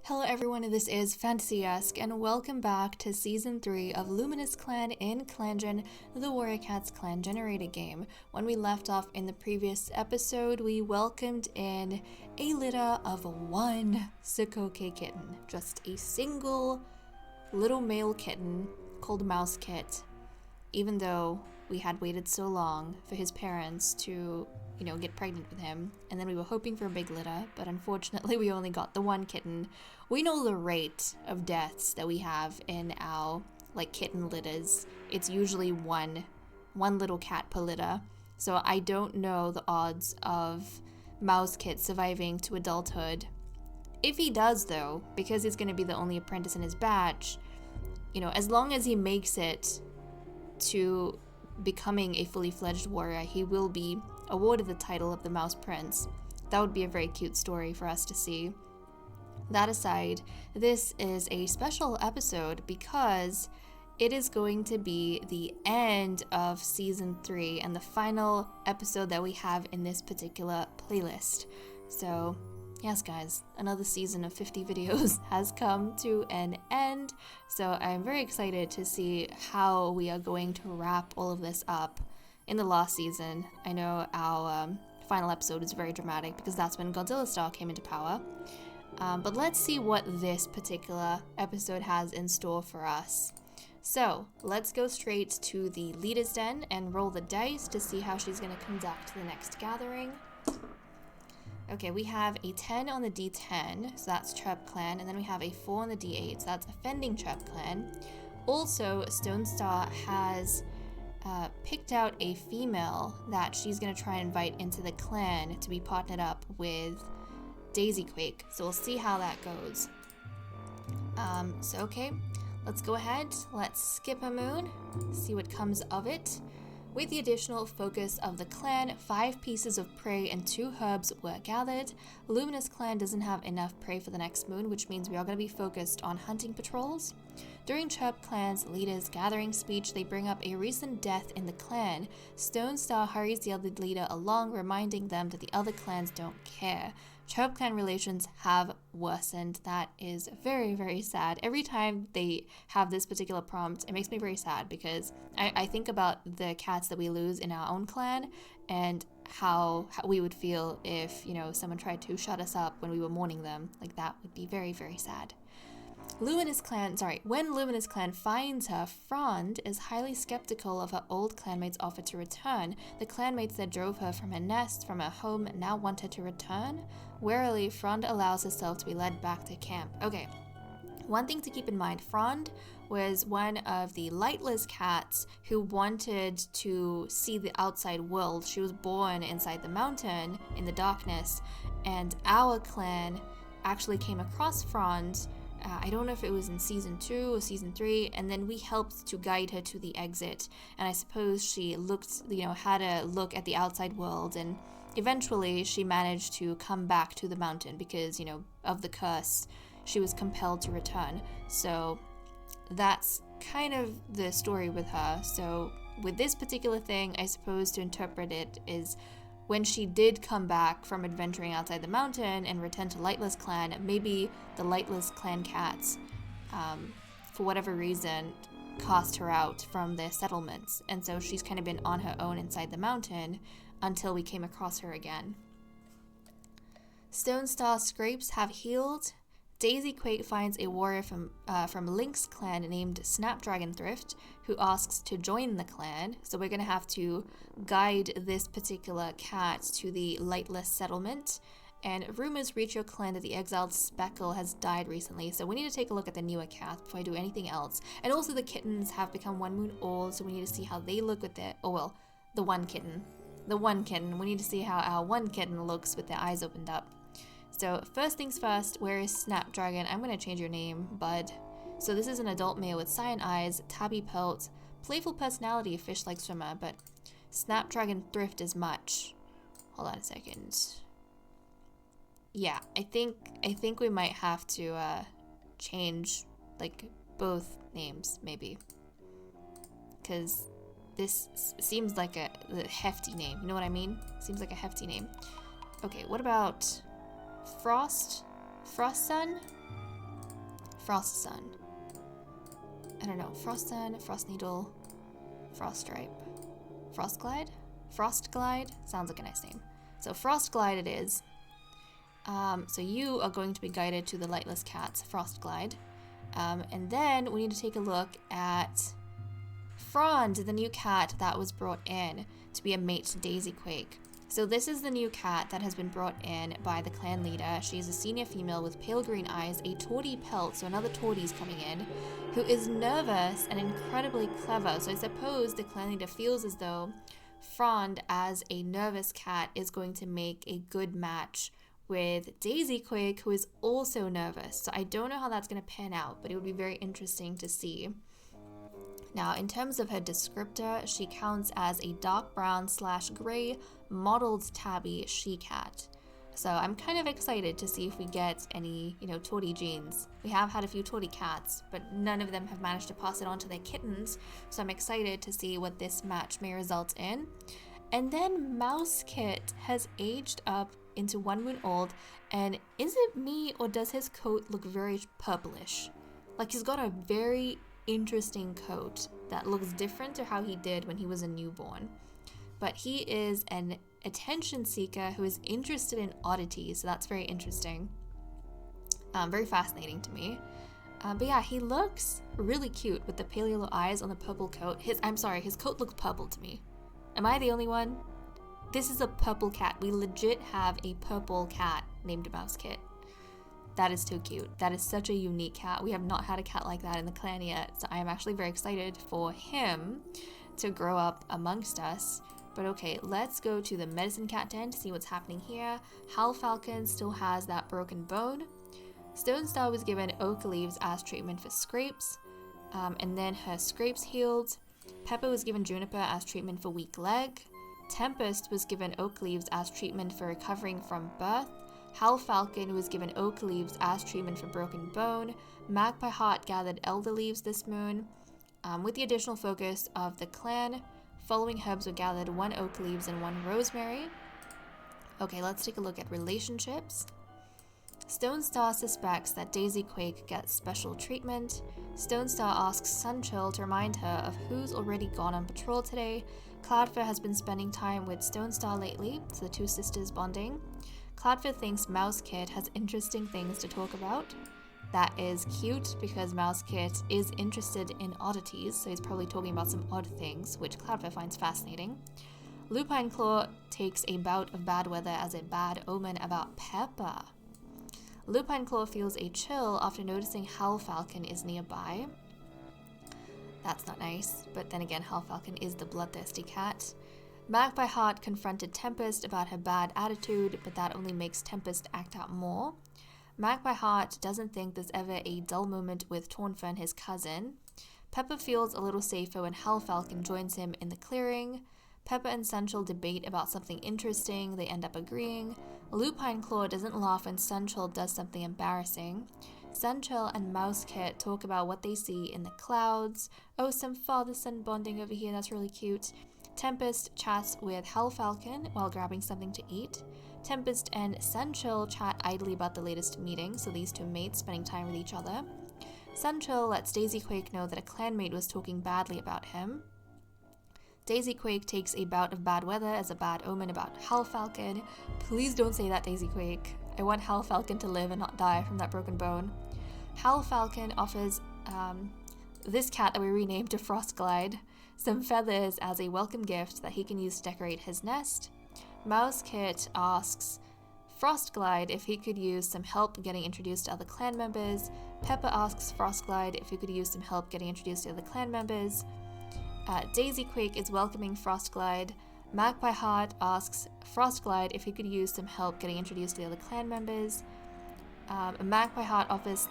Hello everyone, this is Fantasy-esque, and welcome back to Season 3 of Luminous Clan in ClanGen, the Warrior Cats clan generated game. When we left off in the previous episode, we welcomed in a litter of one Sukoke kitten. Just a single little male kitten called Mouse Kit. Even though we had waited so long for his parents to get pregnant with him, and then we were hoping for a big litter, but unfortunately we only got the one kitten. We know the rate of deaths that we have in our kitten litters. It's usually one little cat per litter, so I don't know the odds of Mouse Kit surviving to adulthood. If he does though, because he's going to be the only apprentice in his batch, as long as he makes it to becoming a fully fledged warrior, he will be awarded the title of the Mouse Prince. That would be a very cute story for us to see. That aside, this is a special episode because it is going to be the end of Season 3 and the final episode that we have in this particular playlist. So, yes guys, another season of 50 videos has come to an end. So I'm very excited to see how we are going to wrap all of this up. In the last season, I know our final episode is very dramatic because that's when Godzilla Star came into power. But let's see what this particular episode has in store for us. So let's go straight to the Leader's Den and roll the dice to see how she's going to conduct the next gathering. Okay, we have a 10 on the D10, so that's Chirp Clan, and then we have a 4 on the D8, so that's Offending Chirp Clan. Also, Stone Star has picked out a female that she's going to try and invite into the clan to be partnered up with Daisy Quake. So we'll see how that goes. Okay, let's go ahead. Let's skip a moon, see what comes of it. With the additional focus of the clan, 5 pieces of prey and 2 herbs were gathered. Luminous Clan doesn't have enough prey for the next moon, which means we are going to be focused on hunting patrols. During Chirp Clan's leader's gathering speech, they bring up a recent death in the clan. Stone Star hurries the other leader along, reminding them that the other clans don't care. Chirp Clan relations have worsened. That is very, very sad. Every time they have this particular prompt, it makes me very sad because I think about the cats that we lose in our own clan and how we would feel if, someone tried to shut us up when we were mourning them. Like, that would be very, very sad. When Luminous Clan finds her, Frond is highly skeptical of her old clanmate's offer to return. The clanmates that drove her from her nest, from her home, now want her to return. Warily, Frond allows herself to be led back to camp. Okay, one thing to keep in mind, Frond was one of the lightless cats who wanted to see the outside world. She was born inside the mountain in the darkness, and our clan actually came across Frond. I don't know if it was in Season 2 or Season 3, and then we helped to guide her to the exit. And I suppose she had a look at the outside world, and eventually she managed to come back to the mountain because, of the curse. She was compelled to return. So that's kind of the story with her. So with this particular thing, I suppose to interpret it is when she did come back from adventuring outside the mountain and return to Lightless Clan, maybe the Lightless Clan cats, for whatever reason, cast her out from their settlements. And so she's kind of been on her own inside the mountain until we came across her again. Stone Star scrapes have healed. Daisy Quake finds a warrior from Lynx Clan named Snapdragon Thrift, who asks to join the clan. So we're going to have to guide this particular cat to the Lightless settlement. And rumors reach your clan that the exiled Speckle has died recently, so we need to take a look at the newer cats before I do anything else. And also the kittens have become 1 moon old, so we need to see how they look with their... the one kitten. We need to see how our one kitten looks with their eyes opened up. So first things first, where is Snapdragon? I'm going to change your name, bud. So this is an adult male with cyan eyes, tabby pelt, playful personality, fish-like swimmer, but Snapdragon Thrift is much. Hold on a second. Yeah, I think we might have to change both names maybe, because this seems like a hefty name. You know what I mean? Seems like a hefty name. Okay, what about Frost Sun? Frost Sun. I don't know. Frost Sun, Frost Needle, Frost Stripe, Frost Glide? Frost Glide? Sounds like a nice name. So Frost Glide it is. So you are going to be guided to the Lightless Cat's Frost Glide. And then we need to take a look at Frond, the new cat that was brought in to be a mate to Daisy Quake. So this is the new cat that has been brought in by the clan leader. She is a senior female with pale green eyes, a tawdy pelt, so another tawdy's coming in, who is nervous and incredibly clever. So I suppose the clan leader feels as though Frond, as a nervous cat, is going to make a good match with Daisy Quake, who is also nervous. So I don't know how that's going to pan out, but it would be very interesting to see. Now, in terms of her descriptor, she counts as a dark brown / gray mottled tabby she-cat. So I'm kind of excited to see if we get any, tawdy genes. We have had a few tawdy cats, but none of them have managed to pass it on to their kittens. So I'm excited to see what this match may result in. And then Mouse Kit has aged up into 1 moon old, and is it me or does his coat look very purplish? Like, he's got a very interesting coat that looks different to how he did when he was a newborn. But he is an attention seeker who is interested in oddities, so that's very interesting. Very fascinating to me. But yeah, he looks really cute with the pale yellow eyes on the purple coat. His coat looks purple to me. Am I the only one? This is a purple cat. We legit have a purple cat named Mouse Kit. That is too cute. That is such a unique cat. We have not had a cat like that in the clan yet, so I am actually very excited for him to grow up amongst us. But okay, let's go to the medicine cat den to see what's happening here. Hal Falcon still has that broken bone. Stone Star was given oak leaves as treatment for scrapes, and then her scrapes healed. Pepper was given juniper as treatment for weak leg. Tempest was given oak leaves as treatment for recovering from birth. Hal Falcon was given oak leaves as treatment for broken bone. Magpie Heart gathered elder leaves this moon. With the additional focus of the clan, following herbs were gathered 1 oak leaves and 1 rosemary. Okay, let's take a look at relationships. Stone Star suspects that Daisy Quake gets special treatment. Stone Star asks Sunchill to remind her of who's already gone on patrol today. Cloudfur has been spending time with Stone Star lately, so the two sisters bonding. Cloudfur thinks Mouse Kit has interesting things to talk about. That is cute because Mouse Kit is interested in oddities, so he's probably talking about some odd things, which Cloudfur finds fascinating. Lupine Claw takes a bout of bad weather as a bad omen about Pepper. Lupine Claw feels a chill after noticing Hal Falcon is nearby. That's not nice, but then again, Hal Falcon is the bloodthirsty cat. Magpie Heart confronted Tempest about her bad attitude, but that only makes Tempest act out more. Magpie Heart doesn't think there's ever a dull moment with Tornfern, his cousin. Pepper feels a little safer when Hal Falcon joins him in the clearing. Pepper and Sunchill debate about something interesting, they end up agreeing. Lupine Claw doesn't laugh when Sunchill does something embarrassing. Sunchill and Mouse Kit talk about what they see in the clouds. Oh, some father-son bonding over here, that's really cute. Tempest chats with Hal Falcon while grabbing something to eat. Tempest and Sunchill chat idly about the latest meeting, so these two mates spending time with each other. Sunchill lets Daisy Quake know that a clanmate was talking badly about him. Daisy Quake takes a bout of bad weather as a bad omen about Hal Falcon. Please don't say that, Daisy Quake. I want Hal Falcon to live and not die from that broken bone. Hal Falcon offers this cat that we renamed to Frostglide some feathers as a welcome gift that he can use to decorate his nest. Mouse Kit asks Frostglide if he could use some help getting introduced to other clan members. Pepper asks Frostglide if he could use some help getting introduced to other clan members. Daisy Quake is welcoming Frostglide. Magpie Heart asks Frostglide if he could use some help getting introduced to the other clan members. Magpie Heart offers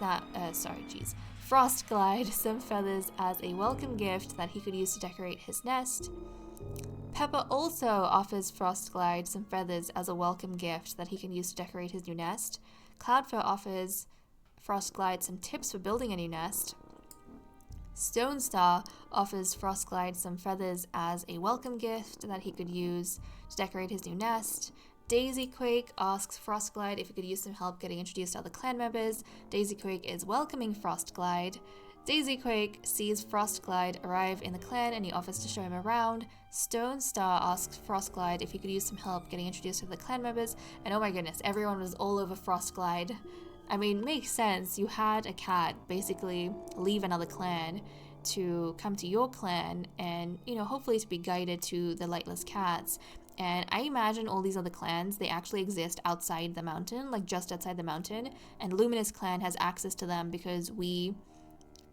Frostglide some feathers as a welcome gift that he could use to decorate his nest. Pepper also offers Frostglide some feathers as a welcome gift that he can use to decorate his new nest. Cloudfur offers Frostglide some tips for building a new nest. Stone Star offers Frostglide some feathers as a welcome gift that he could use to decorate his new nest. Daisy Quake asks Frostglide if he could use some help getting introduced to other clan members. Daisy Quake is welcoming Frostglide. Daisy Quake sees Frostglide arrive in the clan and he offers to show him around. Stone Star asks Frostglide if he could use some help getting introduced to the clan members. And oh my goodness, everyone was all over Frostglide. I mean, makes sense. You had a cat basically leave another clan to come to your clan and, you know, hopefully to be guided to the lightless cats. And I imagine all these other clans, they actually exist outside the mountain, like just outside the mountain. And Luminous Clan has access to them because we,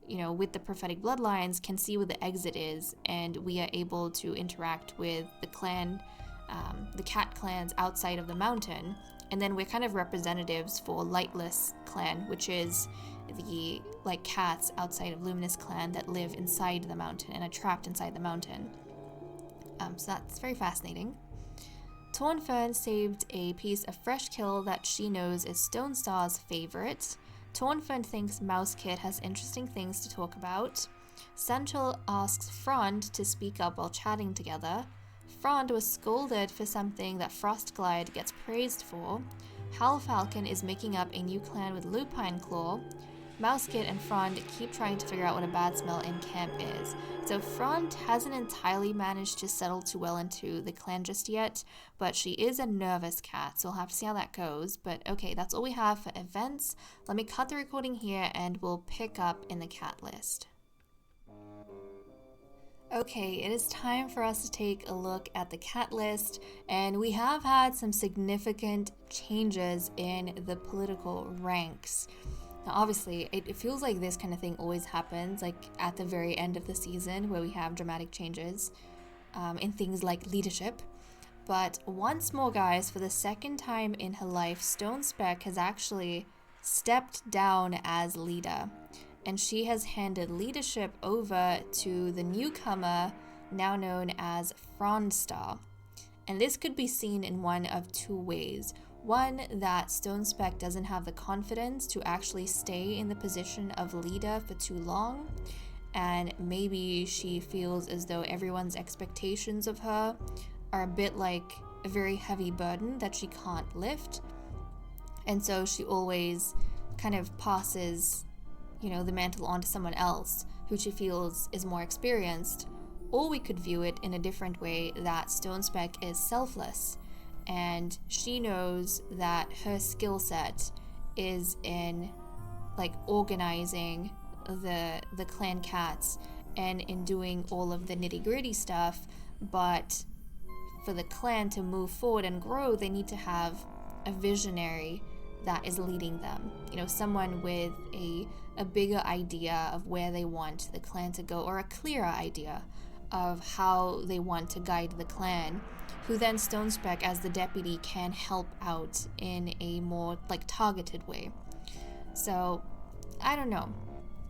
you know, with the prophetic bloodlines, can see where the exit is. And we are able to interact with the clan, the cat clans outside of the mountain. And then we're kind of representatives for Lightless Clan, which is the like cats outside of Luminous Clan that live inside the mountain and are trapped inside the mountain. So that's very fascinating. Tornfern saved a piece of fresh kill that she knows is Stone Star's favorite. Tornfern thinks Mouse Kid has interesting things to talk about. Sanchel asks Frond to speak up while chatting together. Frond was scolded for something that Frostglide gets praised for. Hal Falcon is making up a new clan with Lupine Claw. Mousekit and Frond keep trying to figure out what a bad smell in camp is. So Frond hasn't entirely managed to settle too well into the clan just yet, but she is a nervous cat, so we'll have to see how that goes. But okay, that's all we have for events. Let me cut the recording here and we'll pick up in the cat list. Okay, it is time for us to take a look at the cat list, and we have had some significant changes in the political ranks. Now, obviously, it feels like this kind of thing always happens, like at the very end of the season, where we have dramatic changes in things like leadership. But once more, guys, for the second time in her life, Stone Speck has actually stepped down as leader. And she has handed leadership over to the newcomer, now known as Fronstar. And this could be seen in one of two ways. One, that Stone Speck doesn't have the confidence to actually stay in the position of leader for too long, and maybe she feels as though everyone's expectations of her are a bit like a very heavy burden that she can't lift, and so she always kind of passes, you know, the mantle onto someone else who she feels is more experienced. Or we could view it in a different way, that Stone Speck is selfless, and she knows that her skill set is in like organizing the clan cats and in doing all of the nitty-gritty stuff, but for the clan to move forward and grow, they need to have a visionary that is leading them, you know, someone with a bigger idea of where they want the clan to go, or a clearer idea of how they want to guide the clan, who then Stone Speck as the deputy can help out in a more like targeted way. So I don't know,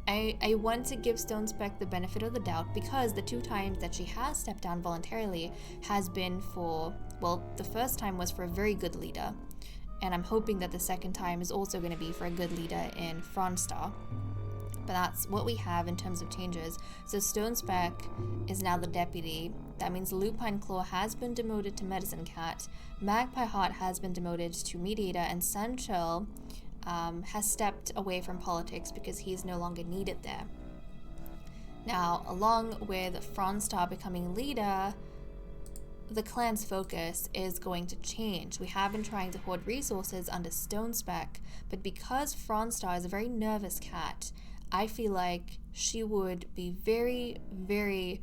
I want to give Stone Speck the benefit of the doubt, because the two times that she has stepped down voluntarily has been for, well, the first time was for a very good leader, and I'm hoping that the second time is also going to be for a good leader in Fronstar. But that's what we have in terms of changes. So Stone Speck is now the deputy. That means Lupine Claw has been demoted to Medicine Cat, Magpie Heart has been demoted to Mediator, and Sunchill has stepped away from politics because he's no longer needed there. Now, along with Fronstar becoming leader, the clan's focus is going to change. We have been trying to hoard resources under Stone Speck, but because Fronstar is a very nervous cat, I feel like she would be very, very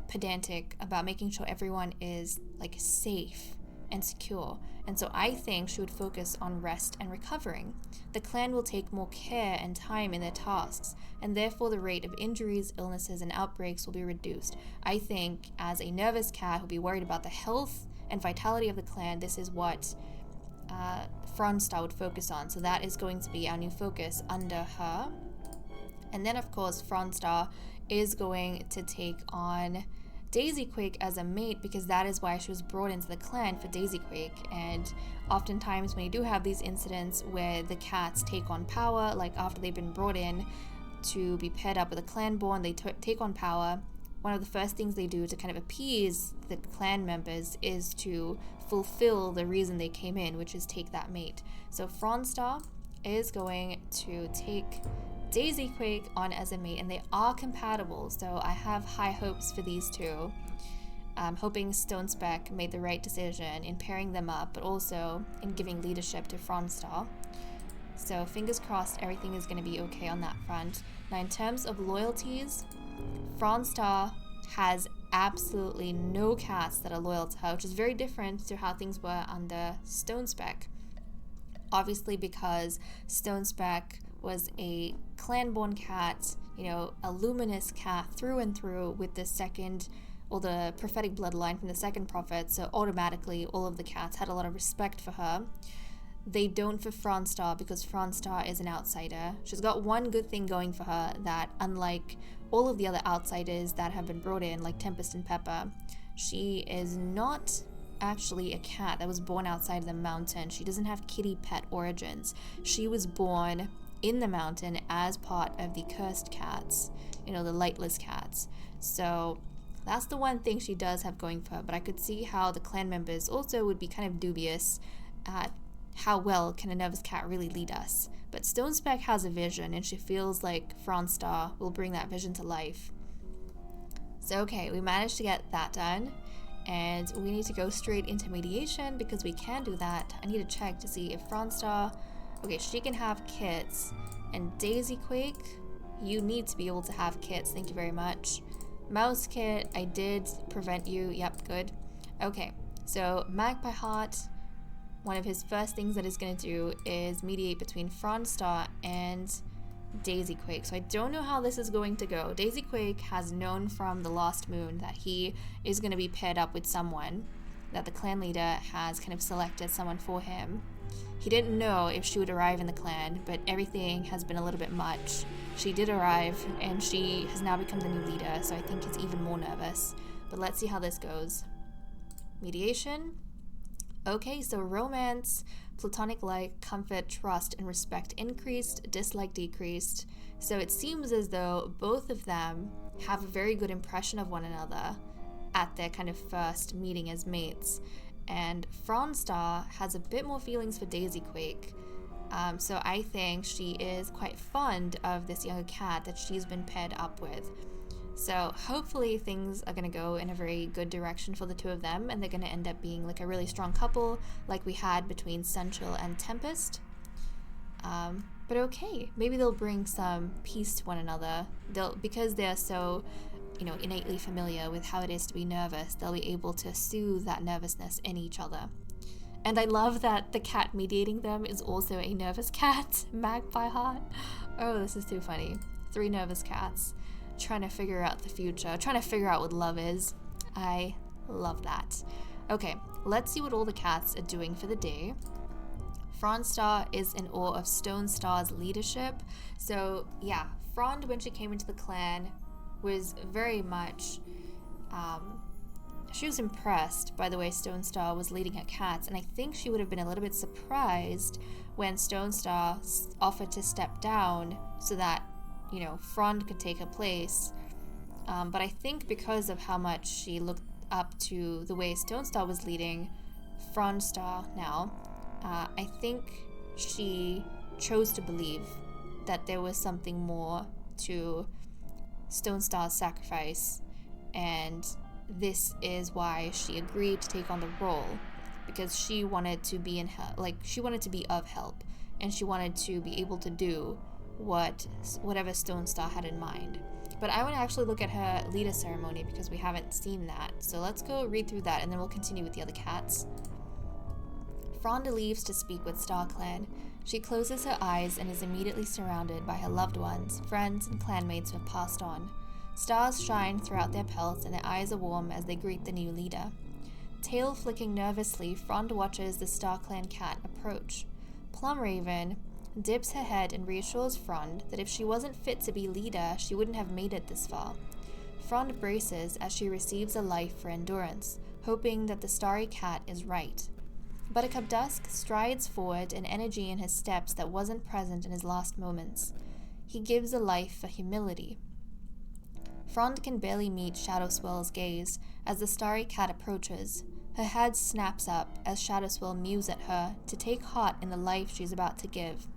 pedantic about making sure everyone is like safe and secure. And so I think she would focus on rest and recovering. The clan will take more care and time in their tasks, and therefore the rate of injuries, illnesses, and outbreaks will be reduced. I think as a nervous cat who'll be worried about the health and vitality of the clan, this is what Fronstar would focus on. So that is going to be our new focus under her. And then, of course, Fronstar is going to take on Daisy Quake as a mate, because that is why she was brought into the clan, for Daisy Quake. And oftentimes when you do have these incidents where the cats take on power, like after they've been brought in to be paired up with a clan born, they take on power. one of the first things they do to kind of appease the clan members is to fulfill the reason they came in, which is take that mate. So Fronstar is going to take Daisy Quake on as a mate, and they are compatible, so I have high hopes for these two. I'm hoping Stone Spec made the right decision in pairing them up, but also in giving leadership to Fronstar. So fingers crossed everything is going to be okay on that front. Now in terms of loyalties, Fronstar has absolutely no cats that are loyal to her, which is very different to how things were under Stone Spec. Obviously because Stone Spec was a clan-born cat, you know, a luminous cat through and through with the second, or the prophetic bloodline from the second prophet, so automatically all of the cats had a lot of respect for her. They don't for Fronstar because Fronstar is an outsider. She's got one good thing going for her, that unlike all of the other outsiders that have been brought in, like Tempest and Pepper, she is not actually a cat that was born outside of the mountain. She doesn't have kitty pet origins. She was born in the mountain as part of the cursed cats, you know, the lightless cats. So that's the one thing she does have going for her, but I could see how the clan members also would be kind of dubious at how well can a nervous cat really lead us. But Stone Spec has a vision, and she feels like Fronstar will bring that vision to life. So okay, we managed to get that done, and we need to go straight into mediation because we can do that. I need to check to see if Fronstar, okay, she can have kits, and Daisy Quake, you need to be able to have kits, thank you very much. Mouse Kit, I did prevent you, yep, good. Okay, so Magpie Heart, one of his first things that he's going to do is mediate between Fronstar and Daisy Quake. So I don't know how this is going to go. Daisy Quake has known from the Lost Moon that he is going to be paired up with someone, that the clan leader has kind of selected someone for him. He didn't know if she would arrive in the clan, but everything has been a little bit much. She did arrive, and she has now become the new leader, so I think he's even more nervous. But let's see how this goes. Mediation. Okay, so romance, platonic like, comfort, trust, and respect increased, dislike decreased. So it seems as though both of them have a very good impression of one another at their kind of first meeting as mates. And Fronstar has a bit more feelings for Daisy Quake. So I think she is quite fond of this younger cat that she's been paired up with. So hopefully things are going to go in a very good direction for the two of them, and they're going to end up being like a really strong couple like we had between Sensual and Tempest. But okay, maybe they'll bring some peace to one another. Because they're so, you know, innately familiar with how it is to be nervous, they'll be able to soothe that nervousness in each other. And I love that the cat mediating them is also a nervous cat, Magpie Heart. Oh, this is too funny. 3 nervous cats trying to figure out the future, trying to figure out what love is. I love that. Okay, let's see what all the cats are doing for the day. Fronstar is in awe of Stone Star's leadership. So yeah, Frond, when she came into the clan, was very much, she was impressed by the way Stone Star was leading her cats, and I think she would have been a little bit surprised when Stone Star offered to step down so that, you know, Frond could take her place. But I think because of how much she looked up to the way Stone Star was leading Fronstar now, I think she chose to believe that there was something more to Stone Star's sacrifice, and this is why she agreed to take on the role, because she wanted to be she wanted to be of help, and she wanted to be able to do whatever Stone Star had in mind. But I want to actually look at her leader ceremony because we haven't seen that, so let's go read through that and then we'll continue with the other cats. Fronda leaves to speak with Star Clan. She closes her eyes and is immediately surrounded by her loved ones, friends, and clanmates who have passed on. Stars shine throughout their pelts and their eyes are warm as they greet the new leader. Tail flicking nervously, Frond watches the Star Clan cat approach. Plumraven dips her head and reassures Frond that if she wasn't fit to be leader, she wouldn't have made it this far. Frond braces as she receives a life for endurance, hoping that the starry cat is right. Buttercup Dusk strides forward, an energy in his steps that wasn't present in his last moments. He gives a life for humility. Frond can barely meet Shadowswell's gaze as the starry cat approaches. Her head snaps up as Shadowswell mews at her to take heart in the life she's about to give.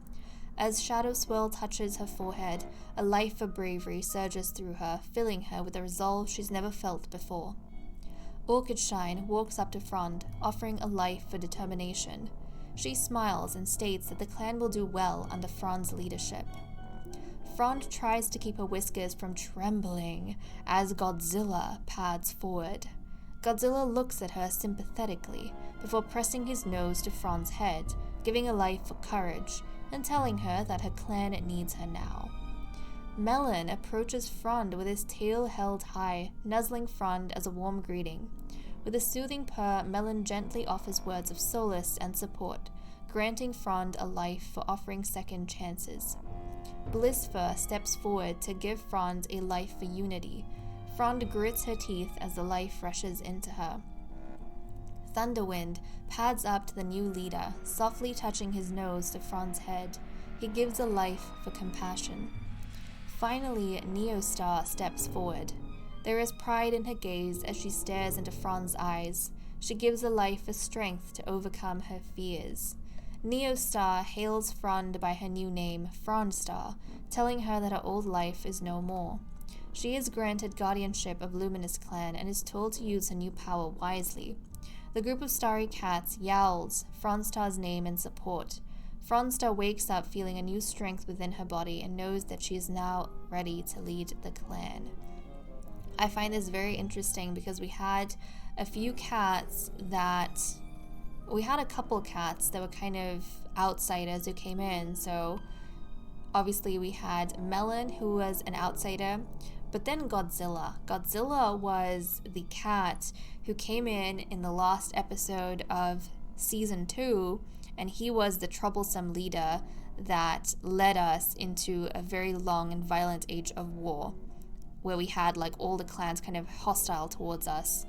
As Shadowswell touches her forehead, a life for bravery surges through her, filling her with a resolve she's never felt before. Orchidshine walks up to Frond, offering a life for determination. She smiles and states that the clan will do well under Frond's leadership. Frond tries to keep her whiskers from trembling as Godzilla pads forward. Godzilla looks at her sympathetically before pressing his nose to Frond's head, giving a life for courage, and telling her that her clan needs her now. Melon approaches Frond with his tail held high, nuzzling Frond as a warm greeting. With a soothing purr, Melon gently offers words of solace and support, granting Frond a life for offering second chances. Blissfur steps forward to give Frond a life for unity. Frond grits her teeth as the life rushes into her. Thunderwind pads up to the new leader, softly touching his nose to Frond's head. He gives a life for compassion. Finally, Neostar steps forward. There is pride in her gaze as she stares into Frond's eyes. She gives a life for strength to overcome her fears. Neostar hails Frond by her new name, Frondstar, telling her that her old life is no more. She is granted guardianship of Luminous Clan and is told to use her new power wisely. The group of starry cats yowls Frondstar's name in support. Frondstar wakes up feeling a new strength within her body and knows that she is now ready to lead the clan. I find this very interesting because we had a couple cats that were kind of outsiders who came in. So obviously we had Melon, who was an outsider, but then Godzilla. Godzilla was the cat who came in the last episode of season 2, and he was the troublesome leader that led us into a very long and violent age of war, where we had like all the clans kind of hostile towards us.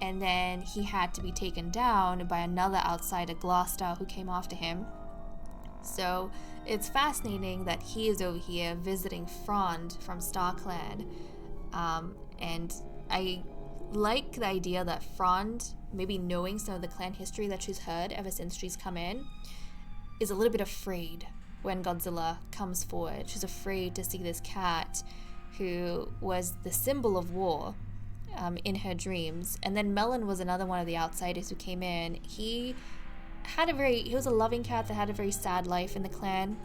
And then he had to be taken down by another outsider, Glasstar, who came after him. So it's fascinating that he is over here visiting Frond from StarClan. And I like the idea that Frond, maybe knowing some of the clan history that she's heard ever since she's come in, is a little bit afraid when Godzilla comes forward. She's afraid to see this cat who was the symbol of war in her dreams. And then Melon was another one of the outsiders who came in. He was a loving cat that had a very sad life in the clan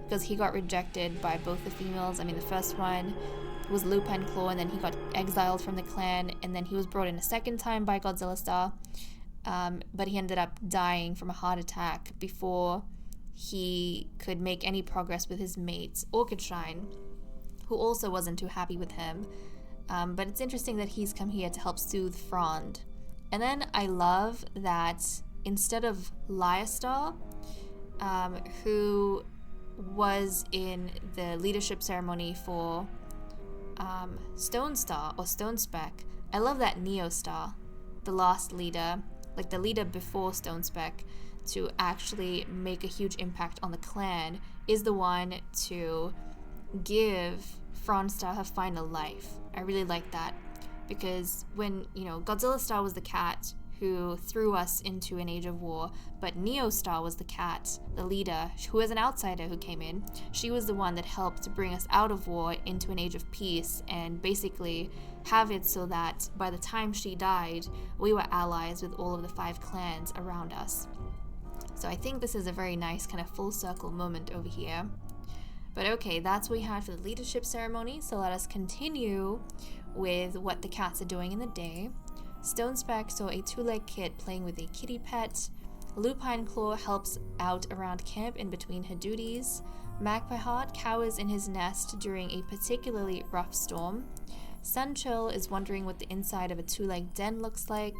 because he got rejected by both the females. I mean, the first one was Lupine Claw, and then he got exiled from the clan, and then he was brought in a second time by Godzilla Star, but he ended up dying from a heart attack before he could make any progress with his mates, Orchidshine, who also wasn't too happy with him. But it's interesting that he's come here to help soothe Frond. And then I love that instead of Lyastar, who was in the leadership ceremony for Stone Star or Stone Speck, I love that Neostar, the last leader, like the leader before Stone Speck, to actually make a huge impact on the clan, is the one to give Frondstar her final life. I really like that, because when, Godzilla Star was the cat who threw us into an age of war, but Neostar was the cat, the leader, who was an outsider who came in. She was the one that helped to bring us out of war into an age of peace, and basically have it so that by the time she died, we were allies with all of the 5 clans around us. So I think this is a very nice kind of full circle moment over here. But okay, that's what we had for the leadership ceremony, so let us continue with what the cats are doing in the day. Stone Speck saw a 2-leg kid playing with a kitty pet. Lupine Claw helps out around camp in between her duties. Magpie Heart cowers in his nest during a particularly rough storm. Sunchill is wondering what the inside of a 2-leg den looks like.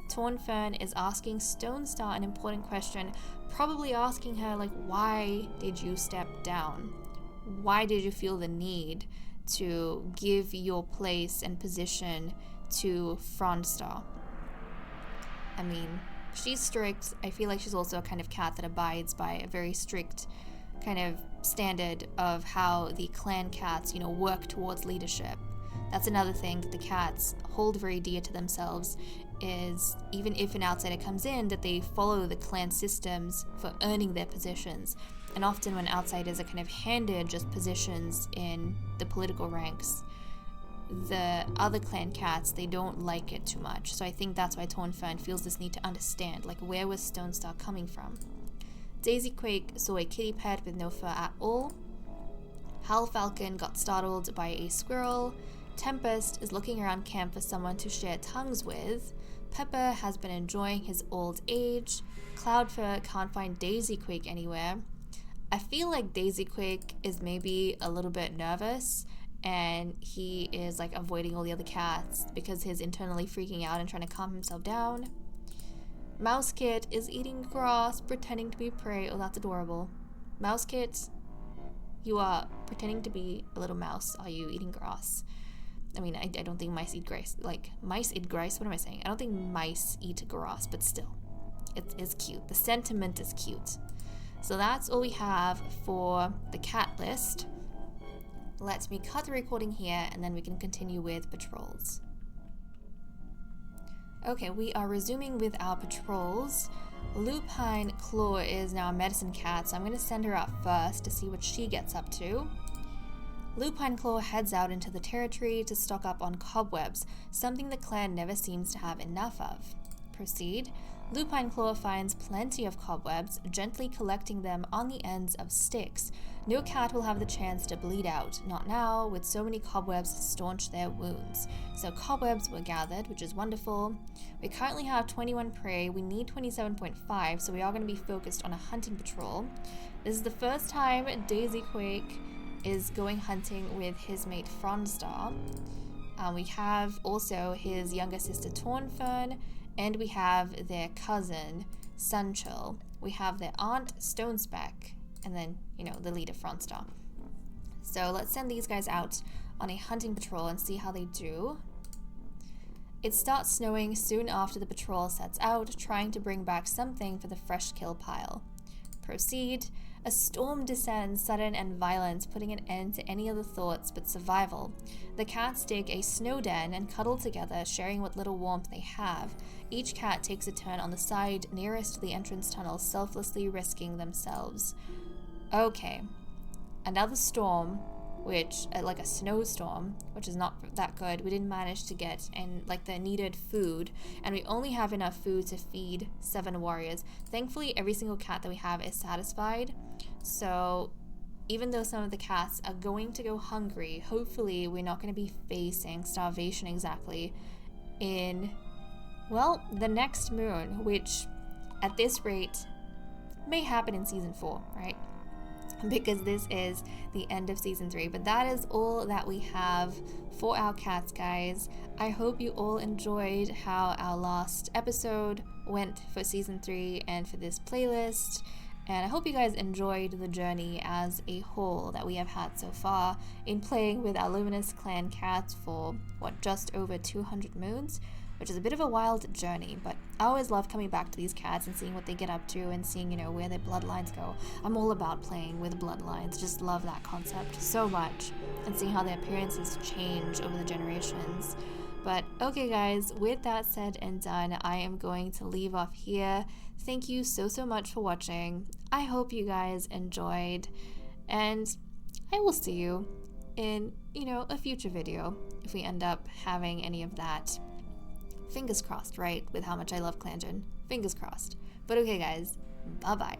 Tornfern is asking Stone Star an important question, probably asking her, like, why did you step down? Why did you feel the need to give your place and position to Frondstar? I mean, she's strict. I feel like she's also a kind of cat that abides by a very strict kind of standard of how the clan cats, work towards leadership. That's another thing that the cats hold very dear to themselves, is even if an outsider comes in, that they follow the clan systems for earning their positions. And often when outsiders are kind of handed just positions in the political ranks, the other clan cats, they don't like it too much. So I think that's why Tornfern feels this need to understand, like, where was Stone Star coming from? Daisy Quake saw a kitty pet with no fur at all. Hal Falcon got startled by a squirrel. Tempest is looking around camp for someone to share tongues with. Pepper has been enjoying his old age. Cloudfur can't find Daisy Quake anywhere. I feel like Daisy Quake is maybe a little bit nervous, and he is like avoiding all the other cats because he's internally freaking out and trying to calm himself down. Mouse Kit is eating grass, pretending to be prey. Oh, that's adorable. Mouse Kit, you are pretending to be a little mouse. Are you eating grass? I mean, I don't think mice eat grass. Like, mice eat grass? What am I saying? I don't think mice eat grass, but still. It is cute. The sentiment is cute. So that's all we have for the cat list. Let me cut the recording here, and then we can continue with patrols. Okay, we are resuming with our patrols. Lupine Claw is now a medicine cat, so I'm going to send her out first to see what she gets up to. Lupine Claw heads out into the territory to stock up on cobwebs, something the clan never seems to have enough of. Proceed. Lupine Claw finds plenty of cobwebs, gently collecting them on the ends of sticks. No cat will have the chance to bleed out, not now, with so many cobwebs to staunch their wounds. So cobwebs were gathered, which is wonderful. We currently have 21 prey, we need 27.5, so we are going to be focused on a hunting patrol. This is the first time Daisy Quake is going hunting with his mate Fronstar. We have also his younger sister Tornfern, and we have their cousin Sunchill. We have their aunt Stonespeck, and then, you know, the leader Fronstar. So let's send these guys out on a hunting patrol and see how they do. It starts snowing soon after the patrol sets out, trying to bring back something for the fresh kill pile. Proceed. A storm descends, sudden and violent, putting an end to any other thoughts but survival. The cats dig a snow den and cuddle together, sharing what little warmth they have. Each cat takes a turn on the side nearest to the entrance tunnel, selflessly risking themselves. Okay. Another storm, which, like a snowstorm, which is not that good. We didn't manage to get in, like, the needed food, and we only have enough food to feed 7 warriors. Thankfully, every single cat that we have is satisfied, so even though some of the cats are going to go hungry, hopefully we're not going to be facing starvation exactly in, well, the next moon, which at this rate may happen in season 4, right? Because this is the end of season 3. But that is all that we have for our cats, guys. I hope you all enjoyed how our last episode went for season 3 and for this playlist. And I hope you guys enjoyed the journey as a whole that we have had so far in playing with our Luminous Clan cats for, what, just over 200 moons? Which is a bit of a wild journey, but I always love coming back to these cats and seeing what they get up to and seeing, you know, where their bloodlines go. I'm all about playing with bloodlines, just love that concept so much, and seeing how their appearances change over the generations. But okay guys, with that said and done, I am going to leave off here. Thank you so much for watching. I hope you guys enjoyed, and I will see you in, you know, a future video if we end up having any of that. Fingers crossed, right? With how much I love ClanGen. Fingers crossed. But okay, guys. Bye-bye.